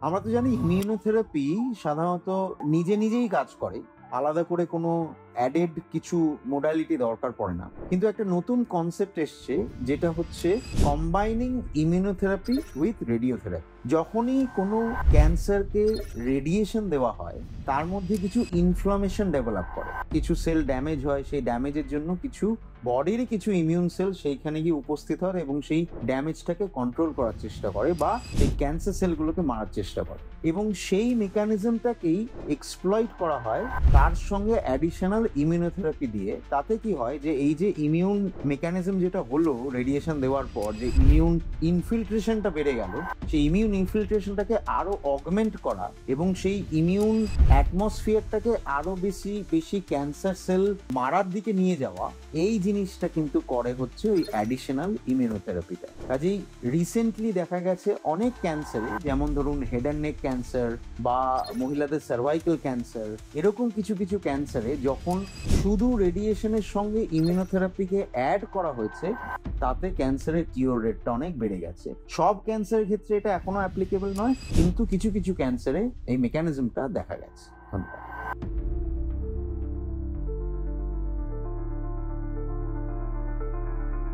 আমরা তো জানি ইমিউনোথেরাপি সাধারণত নিজে নিজেই কাজ করে, আলাদা করে কোনো অ্যাডেড কিছু মোডালিটি দরকার পড়ে না। কিন্তু একটা নতুন কনসেপ্ট এসছে, যেটা হচ্ছে কম্বাইনিং ইমিউনোথেরাপি উইথ রেডিওথেরাপি। যখনই কোনো ক্যান্সারকে রেডিয়েশন দেওয়া হয়, তার মধ্যে কিছু ইনফ্লামেশন ডেভেলপ করে, কিছু সেল ড্যামেজ হয়। সেই ড্যামেজের জন্য কিছু বডির কিছু ইমিউন সেল সেইখানে গিয়ে উপস্থিত হয় এবং সেই ড্যামেজটাকে কন্ট্রোল করার চেষ্টা করে বা সেই ক্যান্সার সেলগুলোকে মারার চেষ্টা করে, এবং সেই মেকানিজমটাকেই এক্সপ্লয়েট করা হয় তার সঙ্গে অ্যাডিশনাল ইমিউনোথেরাপি দিয়ে। তাতে কি হয় যে এই যে ইমিউন মেকানিজম যেটা হলো রেডিয়েশন দেওয়ার পর, যে ইমিউন ইনফিল্ট্রেশনটা বেড়ে গেল, সেই ইমিউন ইনফিল্ট্রেশনটাকে আরো অগমেন্ট করা এবং সেই ইমিউন অ্যাটমসফিয়ারটাকে আরো বেশি বেশি ক্যান্সার সেল মারার দিকে নিয়ে যাওয়া, এই জিনিসটা কিন্তু করে হচ্ছে ওই অ্যাডিশনাল ইমিউনোথেরাপিটা। কাজেই রিসেন্টলি দেখা গেছে অনেক ক্যান্সারে, যেমন ধরুন হেড অ্যান্ড নেক ক্যান্সার বা মহিলাদের সার্ভাইকাল ক্যান্সার, এরকম কিছু কিছু ক্যান্সারে যখন শুধু রেডিয়েশনের সঙ্গে ইমিউনোথেরাপিকে অ্যাড করা হয়েছে, তাতে ক্যান্সারের কিওর রেটটা অনেক বেড়ে গেছে। সব ক্যান্সারের ক্ষেত্রে এটা এখনো অ্যাপ্লিকেবল নয়, কিন্তু কিছু কিছু ক্যান্সারে এই মেকানিজমটা দেখা গেছে। ধন্যবাদ।